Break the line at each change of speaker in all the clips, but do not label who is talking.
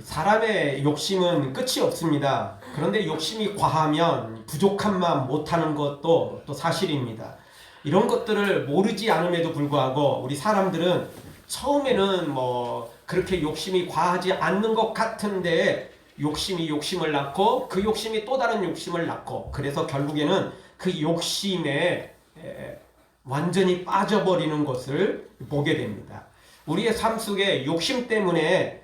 사람의 욕심은 끝이 없습니다. 그런데 욕심이 과하면 부족함만 못하는 것도 또 사실입니다. 이런 것들을 모르지 않음에도 불구하고 우리 사람들은 처음에는 뭐 그렇게 욕심이 과하지 않는 것 같은데 욕심이 욕심을 낳고 그 욕심이 또 다른 욕심을 낳고 그래서 결국에는 그 욕심에 완전히 빠져버리는 것을 보게 됩니다. 우리의 삶 속에 욕심 때문에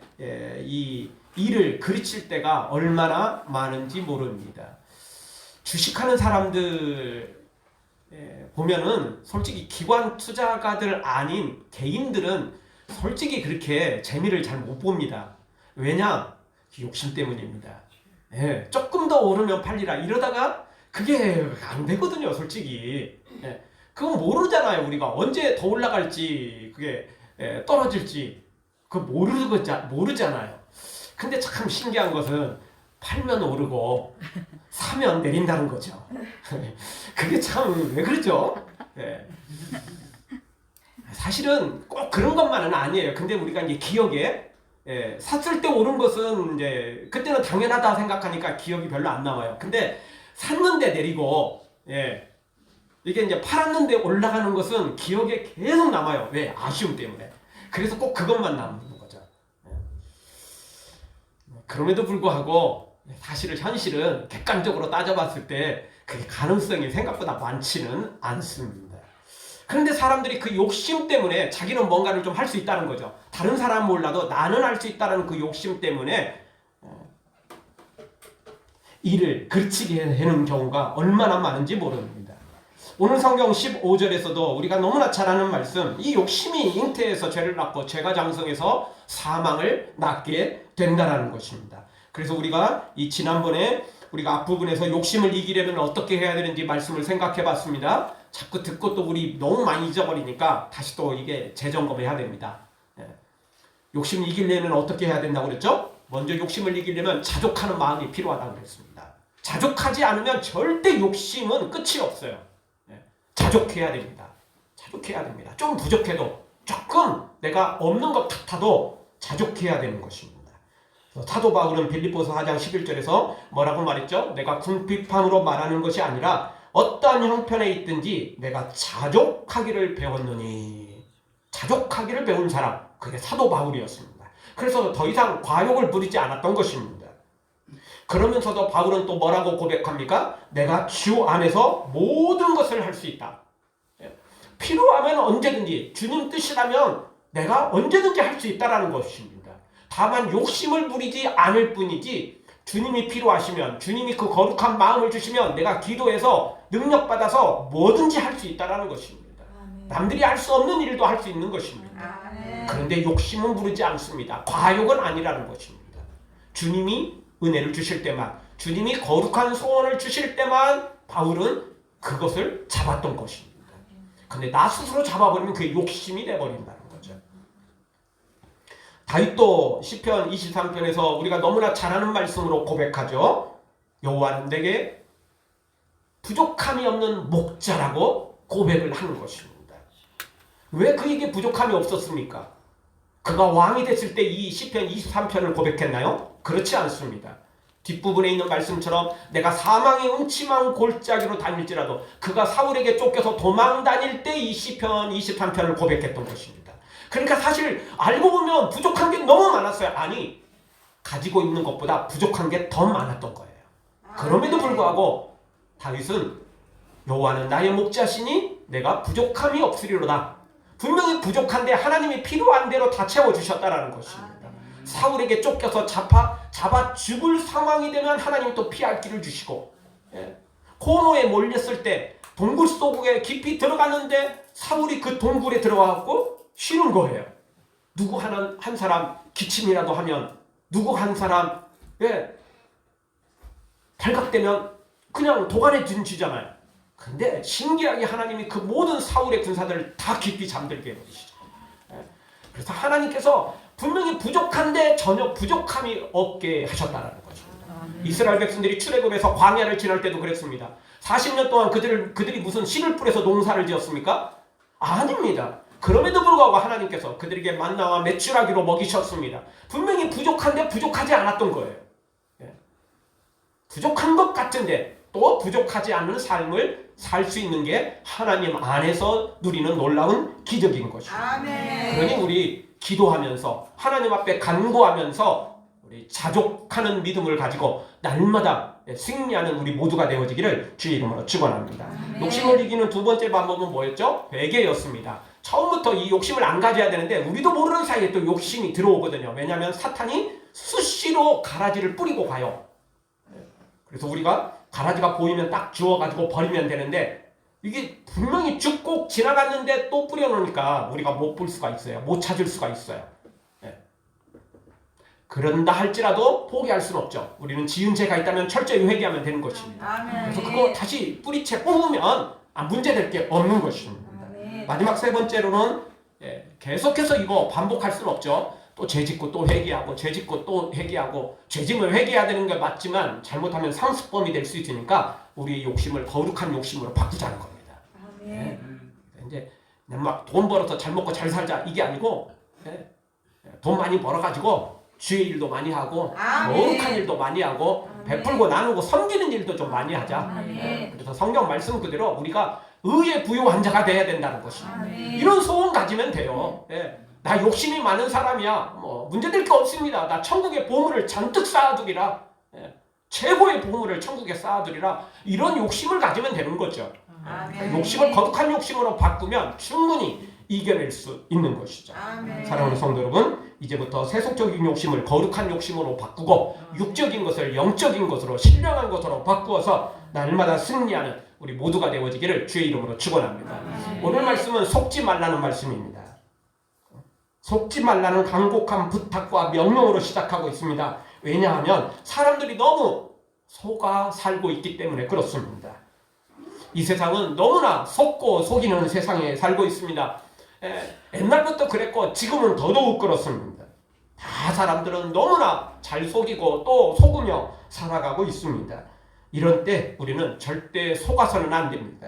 이 일을 그르칠 때가 얼마나 많은지 모릅니다. 주식하는 사람들 보면은 솔직히 기관 투자가들 아닌 개인들은 솔직히 그렇게 재미를 잘 못 봅니다. 왜냐? 욕심 때문입니다. 조금 더 오르면 팔리라 이러다가 그게 안 되거든요, 솔직히. 그건 모르잖아요, 우리가 언제 더 올라갈지 그게 떨어질지 그거 모르잖아요. 근데 참 신기한 것은 팔면 오르고 사면 내린다는 거죠. 그게 참 왜 그러죠? 사실은 꼭 그런 것만은 아니에요. 근데 우리가 이제 기억에 샀을 때 오른 것은 이제 그때는 당연하다 생각하니까 기억이 별로 안 남아요. 근데 샀는데 내리고 이게 이제 팔았는데 올라가는 것은 기억에 계속 남아요. 왜? 아쉬움 때문에. 그래서 꼭 그것만 남는 거죠. 그럼에도 불구하고 사실은 현실은 객관적으로 따져봤을 때 그게 가능성이 생각보다 많지는 않습니다. 그런데 사람들이 그 욕심 때문에 자기는 뭔가를 좀 할 수 있다는 거죠. 다른 사람은 몰라도 나는 할 수 있다는 그 욕심 때문에 일을 그르치게 하는 경우가 얼마나 많은지 모릅니다. 오늘 성경 15절에서도 우리가 너무나 잘 아는 말씀, 이 욕심이 잉태해서 죄를 낳고 죄가 장성해서 사망을 낳게 된다는 것입니다. 그래서 우리가 이 지난번에 우리가 앞부분에서 욕심을 이기려면 어떻게 해야 되는지 말씀을 생각해 봤습니다. 자꾸 듣고 또 우리 너무 많이 잊어버리니까 다시 또 이게 재점검해야 됩니다. 욕심을 이기려면 어떻게 해야 된다고 그랬죠? 먼저 욕심을 이기려면 자족하는 마음이 필요하다고 그랬습니다. 자족하지 않으면 절대 욕심은 끝이 없어요. 자족해야 됩니다. 자족해야 됩니다. 좀 부족해도 조금 내가 없는 것 같아도 자족해야 되는 것입니다. 사도 바울은 빌립보서 4장 11절에서 뭐라고 말했죠? 내가 궁핍함으로 말하는 것이 아니라 어떠한 형편에 있든지 내가 자족하기를 배웠느니. 자족하기를 배운 사람, 그게 사도 바울이었습니다. 그래서 더 이상 과욕을 부리지 않았던 것입니다. 그러면서도 바울은 또 뭐라고 고백합니까? 내가 주 안에서 모든 것을 할 수 있다. 필요하면 언제든지 주님 뜻이라면 내가 언제든지 할 수 있다는 것입니다. 다만 욕심을 부리지 않을 뿐이지 주님이 필요하시면 주님이 그 거룩한 마음을 주시면 내가 기도해서 능력받아서 뭐든지 할 수 있다는 것입니다. 남들이 할 수 없는 일도 할 수 있는 것입니다. 그런데 욕심은 부리지 않습니다. 과욕은 아니라는 것입니다. 주님이 은혜를 주실 때만, 주님이 거룩한 소원을 주실 때만 바울은 그것을 잡았던 것입니다. 근데 나 스스로 잡아버리면 그게 욕심이 돼버린다는 거죠. 다윗도 시편 23편에서 우리가 너무나 잘 아는 말씀으로 고백하죠. 여호와는 내게 부족함이 없는 목자라고 고백을 하는 것입니다. 왜 그에게 부족함이 없었습니까? 그가 왕이 됐을 때 이 시편 23편을 고백했나요? 그렇지 않습니다. 뒷부분에 있는 말씀처럼 내가 사망의 음침한 골짜기로 다닐지라도 그가 사울에게 쫓겨서 도망 다닐 때 이 시편 23편을 고백했던 것입니다. 그러니까 사실 알고 보면 부족한 게 너무 많았어요. 아니, 가지고 있는 것보다 부족한 게 더 많았던 거예요. 그럼에도 불구하고 다윗은 여호와는 나의 목자시니 내가 부족함이 없으리로다. 분명히 부족한데 하나님이 필요한 대로 다 채워주셨다라는 것입니다. 사울에게 쫓겨서 잡아 죽을 상황이 되면 하나님이 또 피할 길을 주시고, 고노에 몰렸을 때 동굴 속에 깊이 들어갔는데 사울이 그 동굴에 들어가고 쉬는 거예요. 누구 한 사람 기침이라도 하면, 누구 한 사람 발각되면 그냥 도관에 쥐잖아요. 근데 신기하게 하나님이 그 모든 사울의 군사들을 다 깊이 잠들게 해버리시죠. 그래서 하나님께서 분명히 부족한데 전혀 부족함이 없게 하셨다는 것입니다. 이스라엘 백성들이 출애굽에서 광야를 지날 때도 그랬습니다. 40년 동안 그들이 무슨 씨를 뿌려서 농사를 지었습니까? 아닙니다. 그럼에도 불구하고 하나님께서 그들에게 만나와 메추라기로 먹이셨습니다. 분명히 부족한데 부족하지 않았던 거예요. 예. 부족한 것 같은데 또 부족하지 않은 삶을 살 수 있는 게 하나님 안에서 누리는 놀라운 기적인 것입니다.
아멘.
그러니 우리 기도하면서 하나님 앞에 간구하면서 우리 자족하는 믿음을 가지고 날마다 승리하는 우리 모두가 되어지기를 주의 이름으로 축원합니다. 욕심을 이기는 두 번째 방법은 뭐였죠? 회개였습니다. 처음부터 이 욕심을 안 가져야 되는데 우리도 모르는 사이에 또 욕심이 들어오거든요. 왜냐하면 사탄이 수시로 가라지를 뿌리고 가요. 그래서 우리가 가라지가 보이면 딱 주워가지고 버리면 되는데 이게 분명히 쭉 꼭 지나갔는데 또 뿌려놓으니까 우리가 못 볼 수가 있어요. 못 찾을 수가 있어요. 네. 그런다 할지라도 포기할 수는 없죠. 우리는 지은 죄가 있다면 철저히 회개하면 되는 것입니다.
아멘.
그래서 그거 다시 뿌리채 뽑으면 문제될 게 없는 것입니다.
아멘.
마지막 세 번째로는 계속해서 이거 반복할 수는 없죠. 또 죄짓고 또 회개하고 죄짓고 또 회개하고 죄짐을 회개해야 되는 게 맞지만 잘못하면 상습범이 될 수 있으니까 우리의 욕심을 거룩한 욕심으로 바꾸자는 겁니다.
아멘.
이제 막 돈 벌어서 잘 먹고 잘 살자 이게 아니고 돈 많이 벌어가지고 주의 일도 많이 하고 거룩한 일도 많이 하고 베풀고 나누고 섬기는 일도 좀 많이 하자.
아멘.
그래서 성경 말씀 그대로 우리가 의에 부요한 자가 돼야 된다는 것입니다.
아멘.
이런 소원 가지면 돼요. 나 욕심이 많은 사람이야. 뭐 문제될 게 없습니다. 나 천국의 보물을 잔뜩 쌓아두리라. 최고의 보물을 천국에 쌓아두리라. 이런 욕심을 가지면 되는 거죠.
아멘.
욕심을 거룩한 욕심으로 바꾸면 충분히 이겨낼 수 있는 것이죠.
아멘.
사랑하는 성도 여러분, 이제부터 세속적인 욕심을 거룩한 욕심으로 바꾸고 육적인 것을 영적인 것으로 신령한 것으로 바꾸어서 날마다 승리하는 우리 모두가 되어지기를 주의 이름으로 축원합니다. 오늘 말씀은 속지 말라는 말씀입니다. 속지 말라는 간곡한 부탁과 명령으로 시작하고 있습니다. 왜냐하면 사람들이 너무 속아 살고 있기 때문에 그렇습니다. 이 세상은 너무나 속고 속이는 세상에 살고 있습니다. 옛날부터 그랬고 지금은 더더욱 그렇습니다. 다 사람들은 너무나 잘 속이고 또 속으며 살아가고 있습니다. 이런 때 우리는 절대 속아서는 안 됩니다.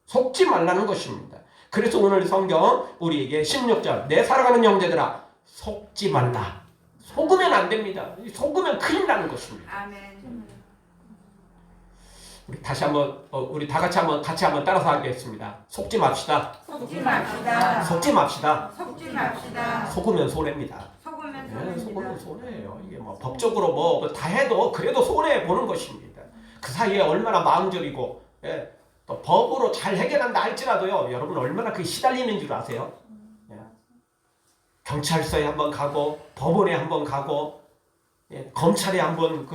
속지 말라는 것입니다. 그래서 오늘 성경 우리에게 16절 내 사랑하는 형제들아 속지 말라. 속으면 안 됩니다. 속으면 큰일 나는 것입니다.
아멘.
우리 다시 한번 우리 다 같이 한번 따라서 하겠습니다. 속지 맙시다.
속지 맙시다.
속지 맙시다.
속지 맙시다.
속으면 손해입니다.
속으면
속으면
손해입니다.
손해예요. 이게 뭐 법적으로 뭐 다 해도 그래도 손해 보는 것입니다. 그 사이에 얼마나 마음 졸이고 또 법으로 잘 해결한다 할지라도요. 여러분 얼마나 그 시달리는 줄 아세요? 경찰서에 한번 가고 법원에 한번 가고 검찰에 한번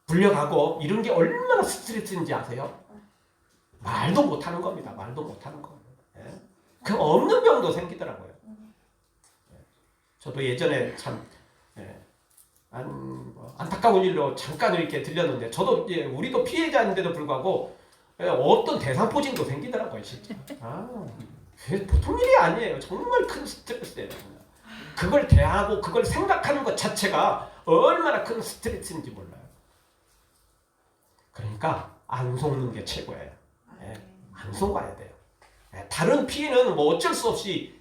불려가고 이런 게 얼마나 스트레스인지 아세요? 말도 못하는 겁니다. 말도 못하는 겁니다. 그 없는 병도 생기더라고요. 저도 예전에 참 안타까운 일로 잠깐 이렇게 들렸는데 저도 우리도 피해자인데도 불구하고 어떤 대상포진도 생기더라고요. 진짜. 보통 일이 아니에요. 정말 큰 스트레스예요. 그걸 대하고 그걸 생각하는 것 자체가 얼마나 큰 스트레스인지 몰라요. 그러니까 안 속는 게 최고예요. 안 속아야 돼요. 다른 피해는 뭐 어쩔 수 없이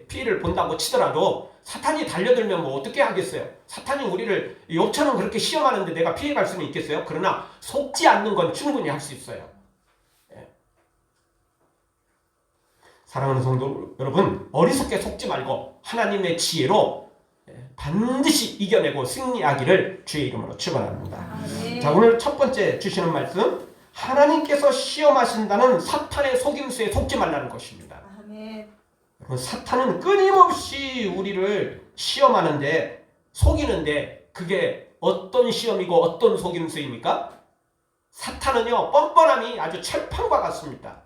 피해를 본다고 치더라도 사탄이 달려들면 뭐 어떻게 하겠어요? 사탄이 우리를 욥처럼 그렇게 시험하는데 내가 피해갈 수는 있겠어요? 그러나 속지 않는 건 충분히 할 수 있어요. 사랑하는 성도 여러분, 어리석게 속지 말고 하나님의 지혜로 반드시 이겨내고 승리하기를 주의 이름으로 축원합니다. 자, 오늘 첫 번째 주시는 말씀, 하나님께서 시험하신다는 사탄의 속임수에 속지 말라는 것입니다.
아멘.
사탄은 끊임없이 우리를 시험하는데 속이는데 그게 어떤 시험이고 어떤 속임수입니까? 사탄은요 뻔뻔함이 아주 철판과 같습니다.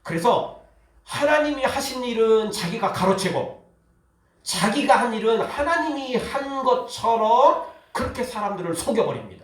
그래서 하나님이 하신 일은 자기가 가로채고 자기가 한 일은 하나님이 한 것처럼 그렇게 사람들을 속여버립니다.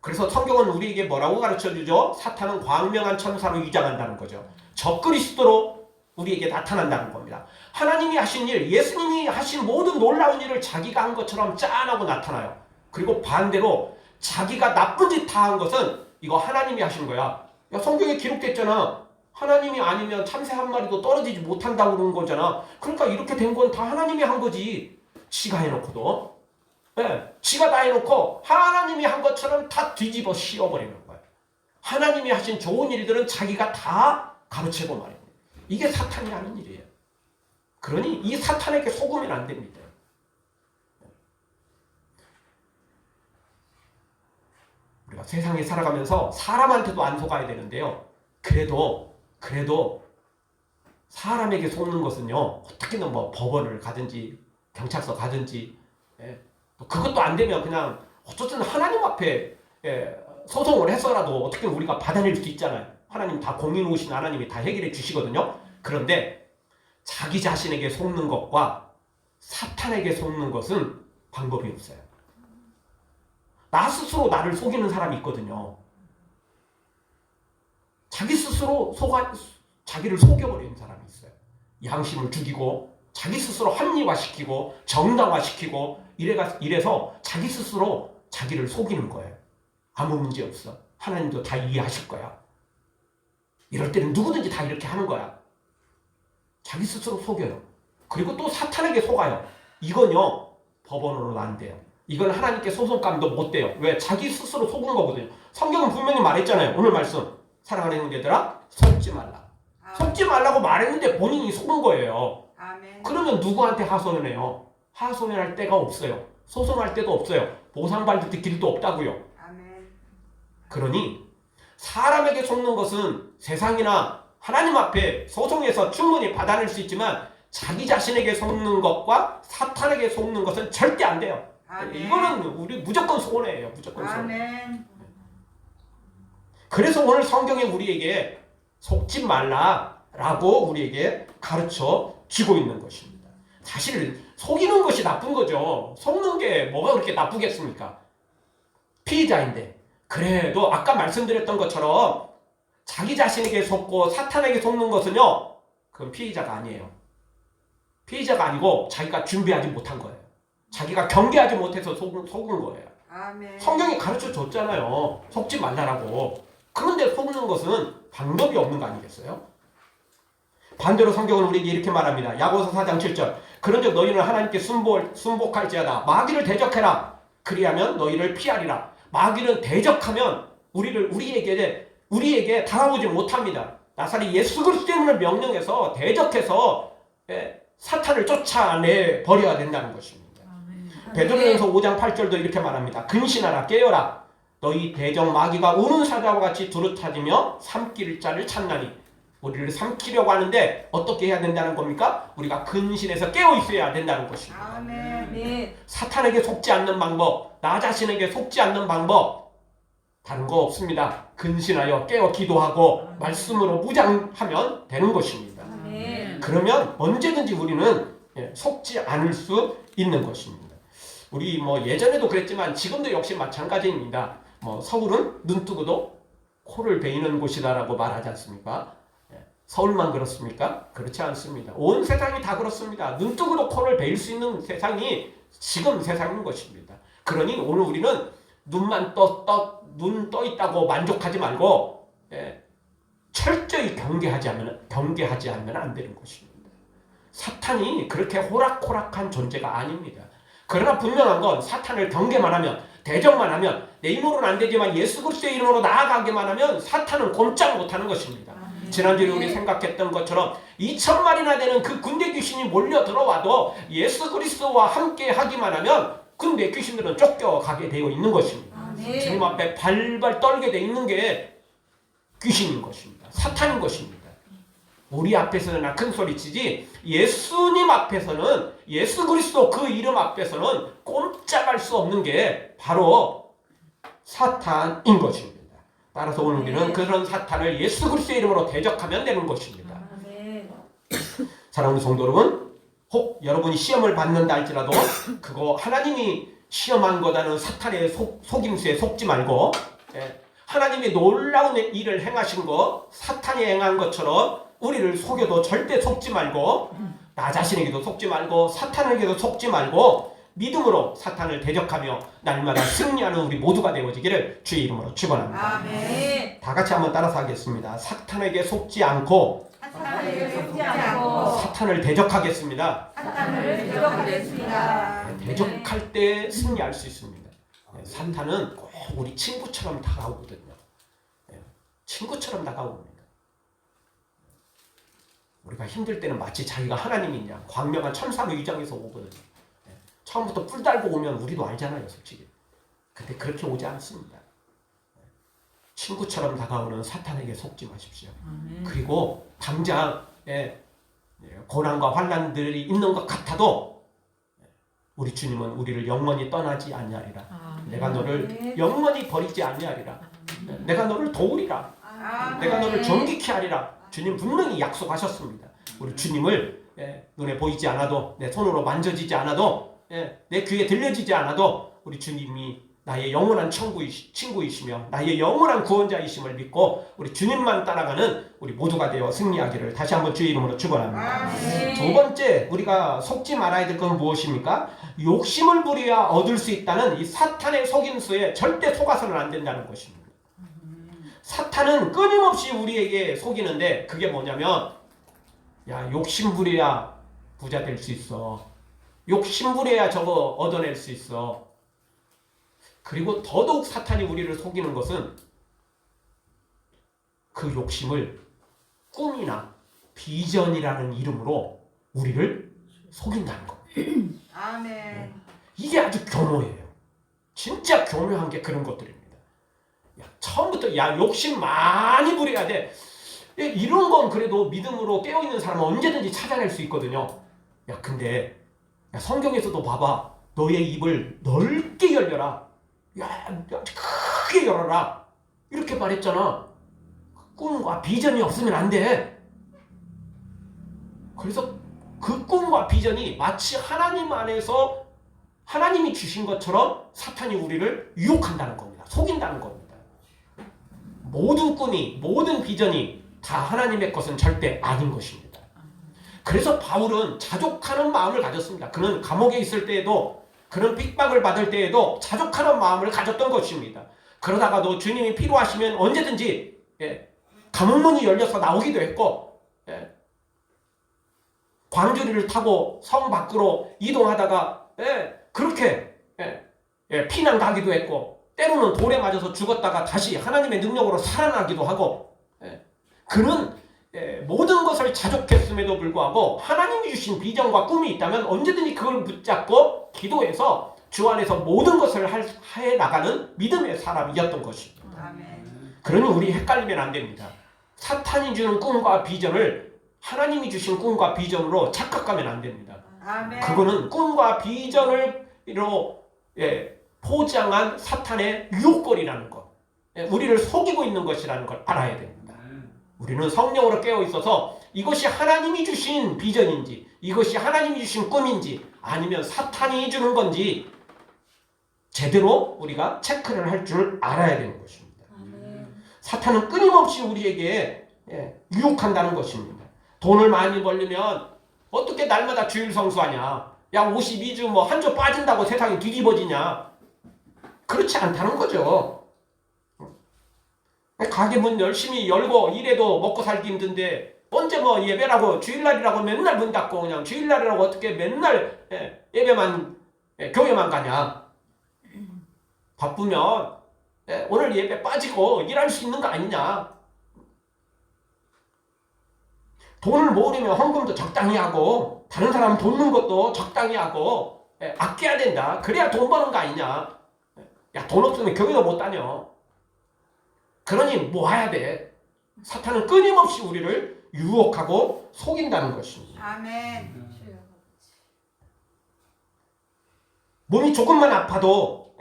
그래서 성경은 우리에게 뭐라고 가르쳐주죠? 사탄은 광명한 천사로 위장한다는 거죠. 적그리스도로 우리에게 나타난다는 겁니다. 하나님이 하신 일, 예수님이 하신 모든 놀라운 일을 자기가 한 것처럼 짠하고 나타나요. 그리고 반대로 자기가 나쁜 짓 다 한 것은 이거 하나님이 하신 거야. 야, 성경에 기록됐잖아. 하나님이 아니면 참새 한 마리도 떨어지지 못한다고 그러는 거잖아. 그러니까 이렇게 된 건 다 하나님이 한 거지. 지가 해놓고도. 네, 지가 다 해놓고 하나님이 한 것처럼 다 뒤집어 씌워버리는 거야. 하나님이 하신 좋은 일들은 자기가 다 가로채고 말이야. 이게 사탄이 하는 일이에요. 그러니 이 사탄에게 속으면 안 됩니다. 우리가 세상에 살아가면서 사람한테도 안 속아야 되는데요. 그래도 사람에게 속는 것은요. 어떻게든 뭐 법원을 가든지 경찰서 가든지 그것도 안 되면 그냥 어쨌든 하나님 앞에 소송을 해서라도 어떻게 우리가 받아낼 수 있잖아요. 하나님 다 공인오신 하나님이 다 해결해 주시거든요. 그런데 자기 자신에게 속는 것과 사탄에게 속는 것은 방법이 없어요. 나 스스로 나를 속이는 사람이 있거든요. 자기 스스로 자기를 속여버리는 사람이 있어요. 양심을 죽이고 자기 스스로 합리화시키고 정당화시키고 이래서 자기 스스로 자기를 속이는 거예요. 아무 문제 없어. 하나님도 다 이해하실 거야. 이럴 때는 누구든지 다 이렇게 하는 거야. 자기 스스로 속여요. 그리고 또 사탄에게 속아요. 이건요 법원으로는 안 돼요. 이건 하나님께 소송감도 못 돼요. 왜? 자기 스스로 속은 거거든요. 성경은 분명히 말했잖아요. 오늘 말씀. 사랑하는 형제들아 속지 말라. 속지 말라고 말했는데 본인이 속은 거예요.
아멘.
그러면 누구한테 하소연을 해요? 하소연할 데가 없어요. 소송할 데도 없어요. 보상받을 길도 없다고요.
아멘.
그러니 사람에게 속는 것은 세상이나 하나님 앞에 소송해서 충분히 받아낼 수 있지만 자기 자신에게 속는 것과 사탄에게 속는 것은 절대 안 돼요.
아멘.
이거는 우리 무조건 손해예요. 무조건 손해.
아멘.
그래서 오늘 성경에 우리에게 속지 말라라고 우리에게 가르쳐 주고 있는 것입니다. 사실 속이는 것이 나쁜 거죠. 속는 게 뭐가 그렇게 나쁘겠습니까? 피의자인데. 그래도 아까 말씀드렸던 것처럼 자기 자신에게 속고 사탄에게 속는 것은요. 그건 피의자가 아니에요. 피의자가 아니고 자기가 준비하지 못한 거예요. 자기가 경계하지 못해서 속은 거예요.
아멘.
성경이 가르쳐 줬잖아요. 속지 말라라고. 그런데 속는 것은 방법이 없는 거 아니겠어요? 반대로 성경은 우리에게 이렇게 말합니다. 야고보서 4장 7절. 그런즉 너희는 하나님께 순복할지어다. 마귀를 대적해라. 그리하면 너희를 피하리라. 마귀는 대적하면 우리에게 다가오지 못합니다. 나사리 예수 그리스도를 명령해서 대적해서 사탄을 쫓아내 버려야 된다는 것입니다. 베드로전서 5장 8절도 이렇게 말합니다. 근신하라 깨어라. 너희 대적 마귀가 우는 사자와 같이 두루타지며 삼킬 자를 찾나니. 우리를 삼키려고 하는데 어떻게 해야 된다는 겁니까? 우리가 근신해서 깨어 있어야 된다는 것입니다.
아멘.
사탄에게 속지 않는 방법, 나 자신에게 속지 않는 방법 다른 거 없습니다. 근신하여 깨어 기도하고 말씀으로 무장하면 되는 것입니다.
아멘.
그러면 언제든지 우리는 속지 않을 수 있는 것입니다. 우리 뭐 예전에도 그랬지만 지금도 역시 마찬가지입니다. 뭐 서울은 눈 뜨고도 코를 베이는 곳이다라고 말하지 않습니까? 서울만 그렇습니까? 그렇지 않습니다. 온 세상이 다 그렇습니다. 눈 뜨고도 코를 베일 수 있는 세상이 지금 세상인 것입니다. 그러니 오늘 우리는 눈만 눈 떠 있다고 만족하지 말고 철저히 경계하지 않으면 안 되는 것입니다. 사탄이 그렇게 호락호락한 존재가 아닙니다. 그러나 분명한 건 사탄을 경계만 하면 대적만 하면 내 힘으로는 안 되지만 예수 그리스도의 이름으로 나아가기만 하면 사탄은 꼼짝 못하는 것입니다. 지난주에 우리 생각했던 것처럼 2,000마리나 되는 그 군대 귀신이 몰려 들어와도 예수 그리스도와 함께 하기만 하면 군대 귀신들은 쫓겨가게 되어 있는 것입니다. 주님 앞에 발발 떨게 되어 있는 게 귀신인 것입니다. 사탄인 것입니다. 우리 앞에서는 큰 소리치지 예수님 앞에서는 예수 그리스도 그 이름 앞에서는 꼼짝할 수 없는 게 바로 사탄인 것입니다. 따라서 오늘 우리는 그런 사탄을 예수 그리스도의 이름으로 대적하면 되는 것입니다. 사랑하는 성도 여러분, 혹 여러분이 시험을 받는다 할지라도 그거 하나님이 시험한 거다는 사탄의 속임수에 속지 말고 하나님이 놀라운 일을 행하신 거 사탄이 행한 것처럼 우리를 속여도 절대 속지 말고 나 자신에게도 속지 말고 사탄에게도 속지 말고 믿음으로 사탄을 대적하며 날마다 승리하는 우리 모두가 되어지기를 주의 이름으로 축원합니다.
아멘.
다 같이 한번 따라서 하겠습니다. 사탄에게 속지 않고
사탄에게 속지 않고
사탄을 대적하겠습니다.
사탄을 대적하겠습니다.
대적할 때 승리할 수 있습니다. 사탄은 꼭 우리 친구처럼 다가오거든요. 친구처럼 다가옵니다. 우리가 힘들 때는 마치 자기가 하나님이냐 광명한 천사로 위장해서 오거든요. 처음부터 뿔 달고 오면 우리도 알잖아요, 솔직히. 근데 그렇게 오지 않습니다. 친구처럼 다가오는 사탄에게 속지 마십시오. 그리고 당장 고난과 환난들이 있는 것 같아도 우리 주님은 우리를 영원히 떠나지 아니하리라. 내가 너를 영원히 버리지 아니하리라. 내가 너를 도우리라. 내가 너를 존귀케 하리라. 주님 분명히 약속하셨습니다. 우리 주님을 눈에 보이지 않아도 내 손으로 만져지지 않아도 내 귀에 들려지지 않아도 우리 주님이 나의 영원한 친구이시며 나의 영원한 구원자이심을 믿고 우리 주님만 따라가는 우리 모두가 되어 승리하기를 다시 한번 주의 이름으로 축원합니다. 두 번째 우리가 속지 말아야 될 것은 무엇입니까? 욕심을 부려야 얻을 수 있다는 이 사탄의 속임수에 절대 속아서는 안 된다는 것입니다. 사탄은 끊임없이 우리에게 속이는데 그게 뭐냐면 야 욕심 부려야 부자 될 수 있어. 욕심 부려야 저거 얻어낼 수 있어. 그리고 더더욱 사탄이 우리를 속이는 것은 그 욕심을 꿈이나 비전이라는 이름으로 우리를 속인다는 겁니다.
아멘.
이게 아주 교묘해요. 진짜 교묘한 게 그런 것들입니다. 야, 처음부터 야 욕심 많이 부려야 돼. 이런 건 그래도 믿음으로 깨어있는 사람은 언제든지 찾아낼 수 있거든요. 야 근데 야, 성경에서도 봐봐. 너의 입을 넓게 열려라. 야 크게 열어라. 이렇게 말했잖아. 꿈과 비전이 없으면 안 돼. 그래서 그 꿈과 비전이 마치 하나님 안에서 하나님이 주신 것처럼 사탄이 우리를 유혹한다는 겁니다. 속인다는 겁니다. 모든 꿈이 모든 비전이 다 하나님의 것은 절대 아닌 것입니다. 그래서 바울은 자족하는 마음을 가졌습니다. 그는 감옥에 있을 때에도 그런 핍박을 받을 때에도 자족하는 마음을 가졌던 것입니다. 그러다가도 주님이 필요하시면 언제든지 감옥문이 열려서 나오기도 했고 광주리를 타고 성 밖으로 이동하다가 그렇게 피난 가기도 했고 때로는 돌에 맞아서 죽었다가 다시 하나님의 능력으로 살아나기도 하고 그는 모든 것을 자족했음에도 불구하고 하나님이 주신 비전과 꿈이 있다면 언제든지 그걸 붙잡고 기도해서 주 안에서 모든 것을 해나가는 믿음의 사람이었던 것입니다.
아멘.
그러니 우리 헷갈리면 안 됩니다. 사탄이 주는 꿈과 비전을 하나님이 주신 꿈과 비전으로 착각하면 안 됩니다.
아멘.
그거는 꿈과 비전으로 포장한 사탄의 유혹거리라는 것, 우리를 속이고 있는 것이라는 걸 알아야 됩니다. 우리는 성령으로 깨어 있어서 이것이 하나님이 주신 비전인지 이것이 하나님이 주신 꿈인지 아니면 사탄이 주는 건지 제대로 우리가 체크를 할 줄 알아야 되는 것입니다. 사탄은 끊임없이 우리에게 유혹한다는 것입니다. 돈을 많이 벌려면 어떻게 날마다 주일 성수하냐, 야 52주 뭐 한 주 빠진다고 세상이 뒤집어지냐, 그렇지 않다는 거죠. 가게 문 열심히 열고 일해도 먹고 살기 힘든데 언제 뭐 예배라고 주일날이라고 맨날 문 닫고 그냥 주일날이라고 어떻게 맨날 예배만 교회만 가냐. 바쁘면 오늘 예배 빠지고 일할 수 있는 거 아니냐. 돈을 모으려면 헌금도 적당히 하고 다른 사람 돕는 것도 적당히 하고 아껴야 된다. 그래야 돈 버는 거 아니냐. 야 돈 없으면 교회도 못 다녀. 그러니 모아야 돼. 사탄은 끊임없이 우리를 유혹하고 속인다는 것입니다.
아멘.
몸이 조금만 아파도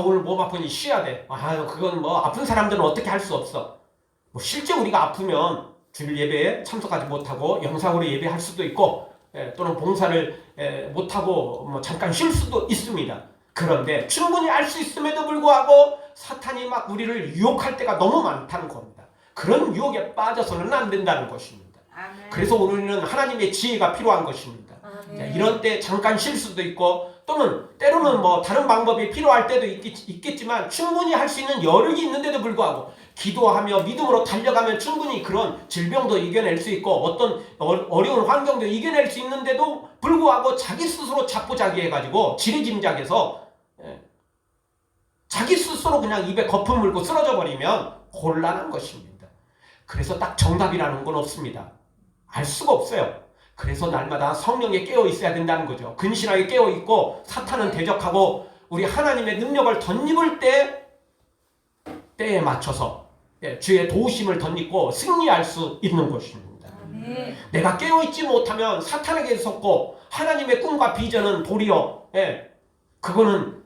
오늘 몸 아프니 쉬어야 돼. 그건 뭐 아픈 사람들은 어떻게 할 수 없어. 뭐 실제 우리가 아프면 주일 예배에 참석하지 못하고 영상으로 예배할 수도 있고 또는 봉사를 못하고 뭐 잠깐 쉴 수도 있습니다. 그런데 충분히 알 수 있음에도 불구하고 사탄이 막 우리를 유혹할 때가 너무 많다는 겁니다. 그런 유혹에 빠져서는 안 된다는 것입니다.
아멘.
그래서 우리는 하나님의 지혜가 필요한 것입니다. 자, 이런 때 잠깐 쉴 수도 있고 또는 때로 때로는 뭐 다른 방법이 필요할 때도 있겠지만 충분히 할 수 있는 여력이 있는데도 불구하고 기도하며 믿음으로 달려가면 충분히 그런 질병도 이겨낼 수 있고 어떤 어려운 환경도 이겨낼 수 있는데도 불구하고 자기 스스로 자포자기해가지고 지레짐작해서 자기 스스로 그냥 입에 거품 물고 쓰러져 버리면 곤란한 것입니다. 그래서 딱 정답이라는 건 없습니다. 알 수가 없어요. 그래서 날마다 성령에 깨어 있어야 된다는 거죠. 근신하게 깨어 있고 사탄은 대적하고 우리 하나님의 능력을 덧입을 때에 맞춰서 주의 도우심을 덧입고 승리할 수 있는 것입니다. 내가 깨어 있지 못하면 사탄에게 속고 하나님의 꿈과 비전은 도리어 그거는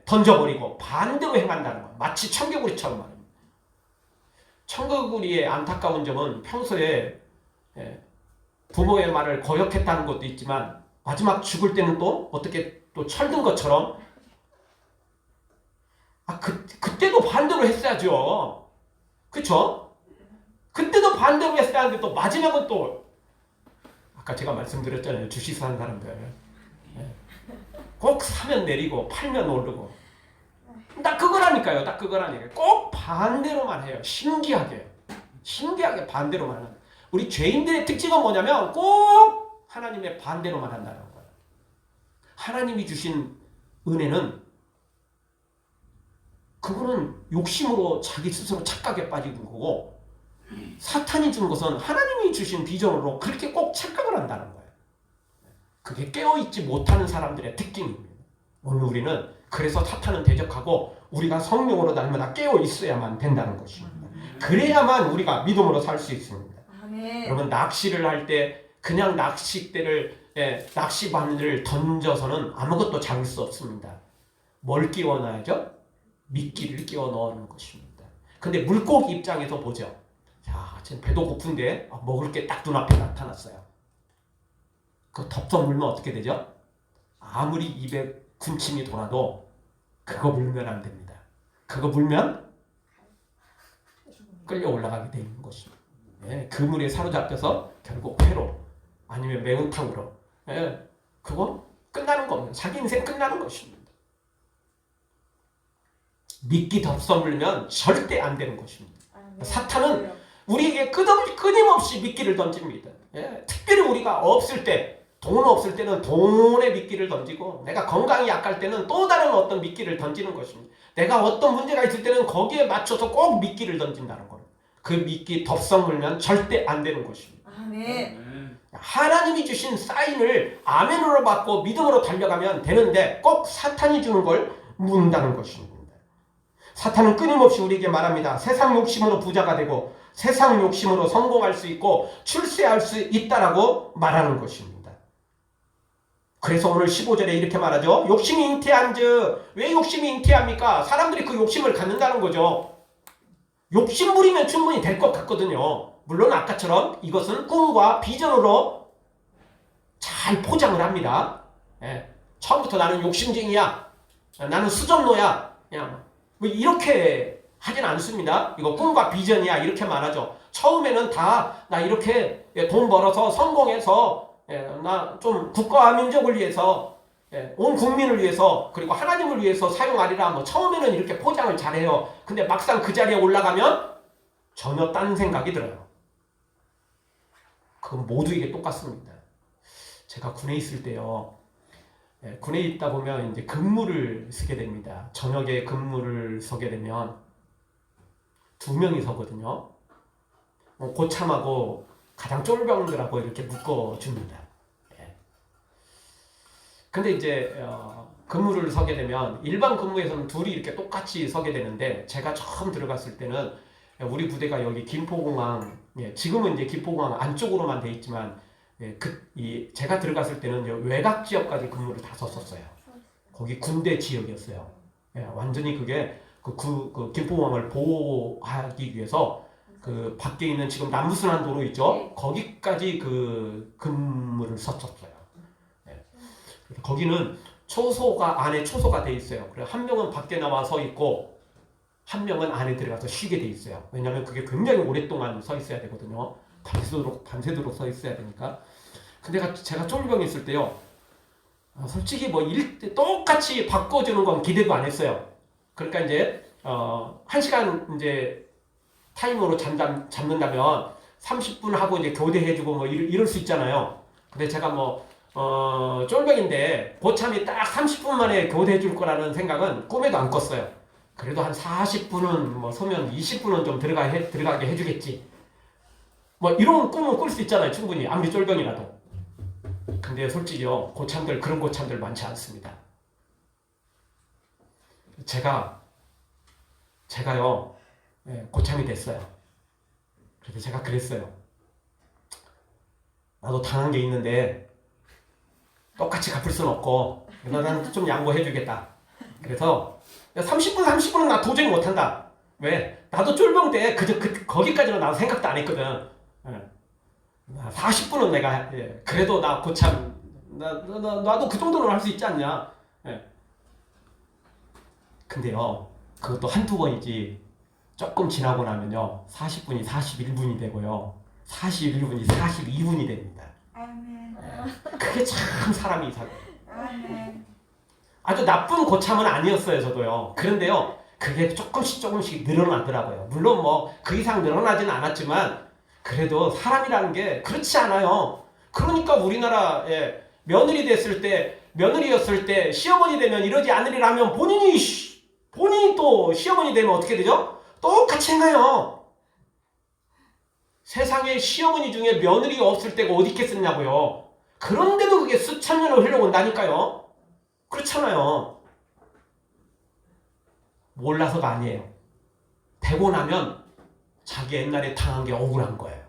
던져버리고 반대로 행한다는 거예요. 마치 청개구리처럼 말입니다. 청개구리의 안타까운 점은 평소에 부모의 말을 거역했다는 것도 있지만 마지막 죽을 때는 또 어떻게 또 철든 것처럼 그때도 반대로 했어야죠. 그쵸? 그때도 반대로 했어야 하는데 또 마지막은 또 아까 제가 말씀드렸잖아요. 주식 사는 사람들 꼭 사면 내리고 팔면 오르고 딱 그거라니까요. 딱 그거라니까요. 꼭 반대로만 해요. 신기하게 반대로만 하는. 우리 죄인들의 특징은 뭐냐면 꼭 하나님의 반대로만 한다는 거예요. 하나님이 주신 은혜는 그거는 욕심으로 자기 스스로 착각에 빠지는 거고 사탄이 준 것은 하나님이 주신 비전으로 그렇게 꼭 착각을 한다는 거예요. 그게 깨어있지 못하는 사람들의 특징입니다. 오늘 우리는 그래서 사탄은 대적하고 우리가 성령으로 날마다 깨어있어야만 된다는 것입니다. 그래야만 우리가 믿음으로 살 수 있습니다. 여러분 낚시를 할 때 그냥 낚싯대를 낚시바늘을 던져서는 아무것도 잡을 수 없습니다. 뭘 끼워 넣어야죠? 미끼를 끼워 넣는 것입니다. 근데 물고기 입장에서 보죠. 자, 지금 배도 고픈데 먹을 게 딱 눈앞에 나타났어요. 그 덥석 물면 어떻게 되죠? 아무리 입에 군침이 돌아도 그거 물면 안 됩니다. 그거 물면 끌려 올라가게 되는 것입니다. 그 물에 사로잡혀서 결국 회로 아니면 매운탕으로 그거 끝나는 겁니다. 자기 인생 끝나는 것입니다. 미끼 덥석 물면 절대 안 되는 것입니다. 사탄은 우리에게 끊임없이 미끼를 던집니다. 특별히 우리가 없을 때 돈 없을 때는 돈의 미끼를 던지고 내가 건강이 약할 때는 또 다른 어떤 미끼를 던지는 것입니다. 내가 어떤 문제가 있을 때는 거기에 맞춰서 꼭 미끼를 던진다는 거예요. 그 미끼 덥석 물면 절대 안 되는 것입니다. 하나님이 주신 사인을 아멘으로 받고 믿음으로 달려가면 되는데 꼭 사탄이 주는 걸 문다는 것입니다. 사탄은 끊임없이 우리에게 말합니다. 세상 욕심으로 부자가 되고 세상 욕심으로 성공할 수 있고 출세할 수 있다라고 말하는 것입니다. 그래서 오늘 15절에 이렇게 말하죠. 욕심이 잉태한즉. 왜 욕심이 잉태합니까? 사람들이 그 욕심을 갖는다는 거죠. 욕심 부리면 충분히 될 것 같거든요. 물론 아까처럼 이것은 꿈과 비전으로 잘 포장을 합니다. 처음부터 나는 욕심쟁이야. 나는 수전노야. 그냥 뭐 이렇게 하진 않습니다. 이거 꿈과 비전이야. 이렇게 말하죠. 처음에는 다 나 이렇게 돈 벌어서 성공해서 나 좀 국가와 민족을 위해서 온 국민을 위해서 그리고 하나님을 위해서 사용하리라. 뭐 처음에는 이렇게 포장을 잘해요. 근데 막상 그 자리에 올라가면 전혀 딴 생각이 들어요. 그건 모두에게 똑같습니다. 제가 군에 있을 때요. 군에 있다 보면 이제 근무를 서게 됩니다. 저녁에 근무를 서게 되면 2명이 서거든요. 고참하고 가장 쫄병들하고 이렇게 묶어줍니다. 근데 이제 근무를 서게 되면 일반 근무에서는 둘이 이렇게 똑같이 서게 되는데 제가 처음 들어갔을 때는 우리 부대가 여기 김포공항, 지금은 이제 김포공항 안쪽으로만 돼 있지만 제가 들어갔을 때는 외곽 지역까지 근무를 다 썼었어요. 거기 군대 지역이었어요. 완전히 그게 그 김포공항을 보호하기 위해서 그 밖에 있는 지금 남부순환 도로 있죠? 거기까지 그 근무를 썼었어요. 거기는 안에 초소가 돼 있어요. 그래서 한 명은 밖에 나와 서 있고 한 명은 안에 들어가서 쉬게 돼 있어요. 왜냐하면 그게 굉장히 오랫동안 서 있어야 되거든요. 밤새도록 서 있어야 되니까. 근데 제가 쫄병 있을 때요. 솔직히 뭐 똑같이 바꿔주는 건 기대도 안 했어요. 그러니까 이제 1시간 이제 타임으로 잡는다면 30분 하고 이제 교대해주고 뭐 이럴 수 있잖아요. 근데 제가 뭐 쫄병인데 고참이 딱 30분 만에 교대해줄 거라는 생각은 꿈에도 안 꿨어요. 그래도 한 40분은 뭐 소면 20분은 좀 들어가게 해주겠지. 뭐 이런 꿈은 꿀 수 있잖아요. 충분히 아무리 쫄병이라도. 근데 솔직히요, 그런 고참들 많지 않습니다. 제가요, 고참이 됐어요. 그래서 제가 그랬어요. 나도 당한 게 있는데 똑같이 갚을 수는 없고 나는 좀 양보해주겠다. 그래서 30분은 나 도저히 못한다. 왜? 나도 쫄병 때 거기까지는 나도 생각도 안 했거든. 40분은 내가 그래도 나 고참 나도 그 정도는 할 수 있지 않냐. 근데요, 그것도 한두 번이지 조금 지나고 나면요 40분이 41분이 되고요 41분이 42분이 됩니다.
아멘.
그게 참 사람이 이상해요.
아멘.
아주 나쁜 고참은 아니었어요, 저도요. 그런데요, 그게 조금씩 늘어나더라고요. 물론 뭐 그 이상 늘어나지는 않았지만 그래도 사람이라는 게 그렇지 않아요. 그러니까 우리나라에 며느리였을 때 시어머니 되면 이러지 않으리라면 본인이 또 시어머니 되면 어떻게 되죠? 똑같이 행해요. 세상에 시어머니 중에 며느리 없을 때가 어디 있겠었냐고요. 그런데도 그게 수천 년을 흘러온다니까요. 그렇잖아요. 몰라서가 아니에요. 되고 나면 자기 옛날에 당한 게 억울한 거예요.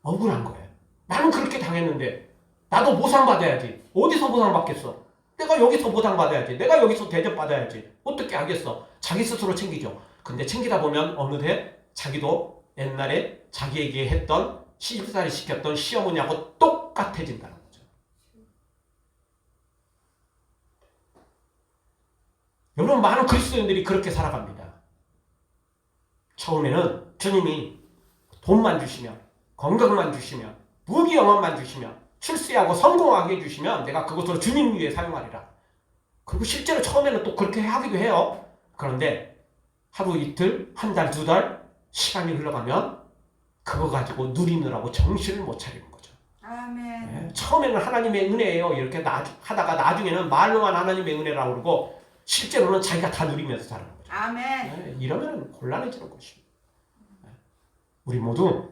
억울한 거예요. 나는 그렇게 당했는데 나도 보상받아야지. 어디서 보상받겠어? 내가 여기서 보상받아야지. 내가 여기서 대접받아야지. 어떻게 하겠어? 자기 스스로 챙기죠. 근데 챙기다 보면 어느새 자기도 옛날에 자기에게 했던 시집살이 시켰던 시어머니하고 똑같아진다는 거죠. 여러분, 많은 그리스도인들이 그렇게 살아갑니다. 처음에는 주님이 돈만 주시면, 건강만 주시면, 무기 영원만 주시면, 출세하고 성공하게 해주시면 내가 그것으로 주님 위해 사용하리라. 그리고 실제로 처음에는 또 그렇게 하기도 해요. 그런데 하루 이틀, 한 달, 두 달 시간이 흘러가면 그거 가지고 누리느라고 정신을 못 차리는 거죠.
아멘.
처음에는 하나님의 은혜예요. 이렇게 하다가 나중에는 말로만 하나님의 은혜라고 그러고 실제로는 자기가 다 누리면서 사는 거죠.
아멘.
이러면 곤란해지는 것입니다. 우리 모두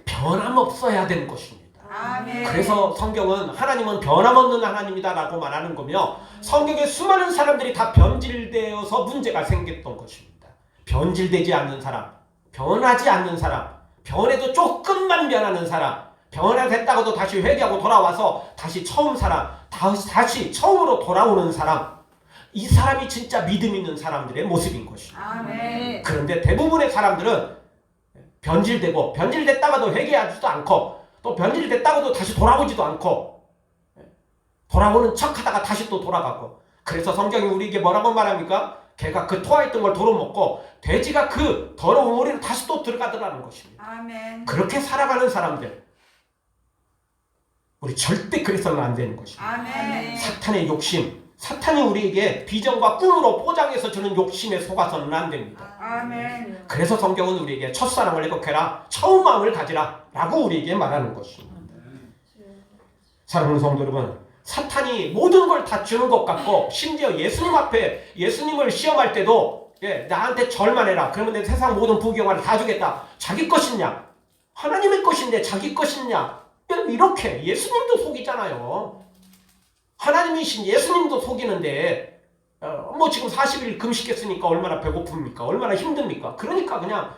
변함없어야 되는 것입니다.
아멘.
그래서 성경은 하나님은 변함없는 하나님이다라고 말하는 거며 성경에 수많은 사람들이 다 변질되어서 문제가 생겼던 것입니다. 변질되지 않는 사람, 변하지 않는 사람, 변해도 조금만 변하는 사람, 변화됐다고도 다시 회개하고 돌아와서 다시 처음 사람, 다시 처음으로 돌아오는 사람, 이 사람이 진짜 믿음 있는 사람들의 모습인 것입니다.
아멘.
그런데 대부분의 사람들은 변질됐다가도 회개하지도 않고 또 변질됐다고도 다시 돌아오지도 않고 돌아오는 척하다가 다시 또 돌아가고. 그래서 성경이 우리에게 뭐라고 말합니까? 개가 그 토하였던 걸 도로 먹고 돼지가 그 더러운 오리로 다시 또 들어가더라는 것입니다.
아멘.
그렇게 살아가는 사람들, 우리 절대 그래서는 안 되는 것입니다.
아멘.
사탄의 욕심, 사탄이 우리에게 비전과 꿈으로 포장해서 주는 욕심에 속아서는 안 됩니다.
아멘.
그래서 성경은 우리에게 첫사랑을 회복해라, 처음 마음을 가지라 라고 우리에게 말하는 것입니다. 사랑하는 성도 여러분, 사탄이 모든 걸 다 주는 것 같고 심지어 예수님 앞에 예수님을 시험할 때도 나한테 절만 해라, 그러면 내 세상 모든 부귀영화를 다 주겠다. 자기 것이냐? 하나님의 것인데 자기 것이냐? 이렇게 예수님도 속이잖아요. 하나님이신 예수님도 속이는데 뭐 지금 40일 금식했으니까 얼마나 배고픕니까? 얼마나 힘듭니까? 그러니까 그냥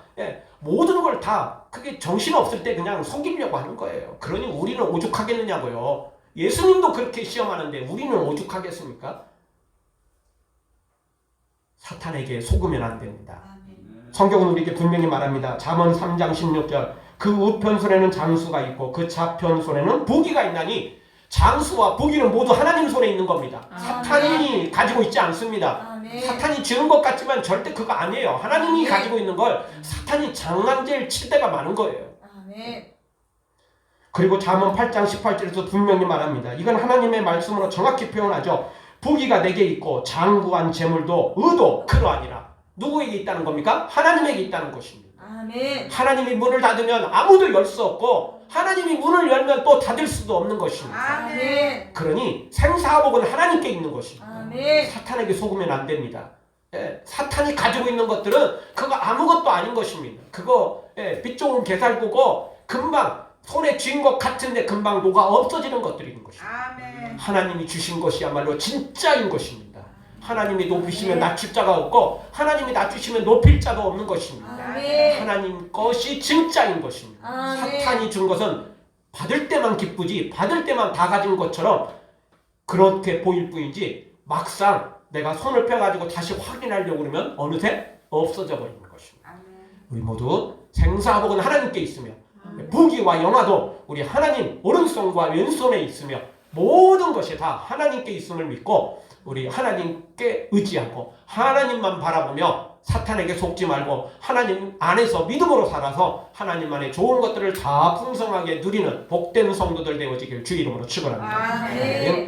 모든 걸 다 그게 정신없을 때 그냥 속이려고 하는 거예요. 그러니 우리는 오죽하겠느냐고요. 예수님도 그렇게 시험하는데 우리는 오죽하겠습니까? 사탄에게 속으면 안 됩니다. 성경은 우리에게 분명히 말합니다. 잠언 3장 16절, 그 우편 손에는 장수가 있고 그 좌편 손에는 부귀가 있나니, 장수와 부귀는 모두 하나님 손에 있는 겁니다. 사탄이 가지고 있지 않습니다.
아멘.
사탄이 주는 것 같지만 절대 그거 아니에요. 하나님이 가지고 있는 걸 사탄이 장난질 칠 때가 많은 거예요.
아멘.
그리고 잠언 8장 18절에서 분명히 말합니다. 이건 하나님의 말씀으로 정확히 표현하죠. 부귀가 내게 있고 장구한 재물도 의도 그러하니라. 누구에게 있다는 겁니까? 하나님에게 있다는 것입니다.
아멘.
하나님이 문을 닫으면 아무도 열 수 없고 하나님이 문을 열면 또 닫을 수도 없는 것입니다.
아멘.
그러니 생사복은 하나님께 있는 것입니다.
아멘.
사탄에게 속으면 안 됩니다. 예, 사탄이 가지고 있는 것들은 그거 아무것도 아닌 것입니다. 그거 빛 좋은 게살구고 금방 손에 쥔 것 같은데 금방 녹아 없어지는 것들인 것입니다.
아멘.
하나님이 주신 것이야말로 진짜인 것입니다. 하나님이 높이시면 낮출 자가 없고 하나님이 낮추시면 높일 자도 없는 것입니다.
아멘.
하나님 것이 진짜인 것입니다.
아멘.
사탄이 준 것은 받을 때만 기쁘지 받을 때만 다 가진 것처럼 그렇게 보일 뿐이지 막상 내가 손을 펴가지고 다시 확인하려고 그러면 어느새 없어져 버리는 것입니다.
아멘.
우리 모두 생사복은 하나님께 있으며 부귀와 영화도 우리 하나님 오른손과 왼손에 있으며 모든 것이 다 하나님께 있음을 믿고 우리 하나님께 의지하고 하나님만 바라보며 사탄에게 속지 말고 하나님 안에서 믿음으로 살아서 하나님 안에 좋은 것들을 다 풍성하게 누리는 복된 성도들 되어지길 주 이름으로 축원합니다.
아멘.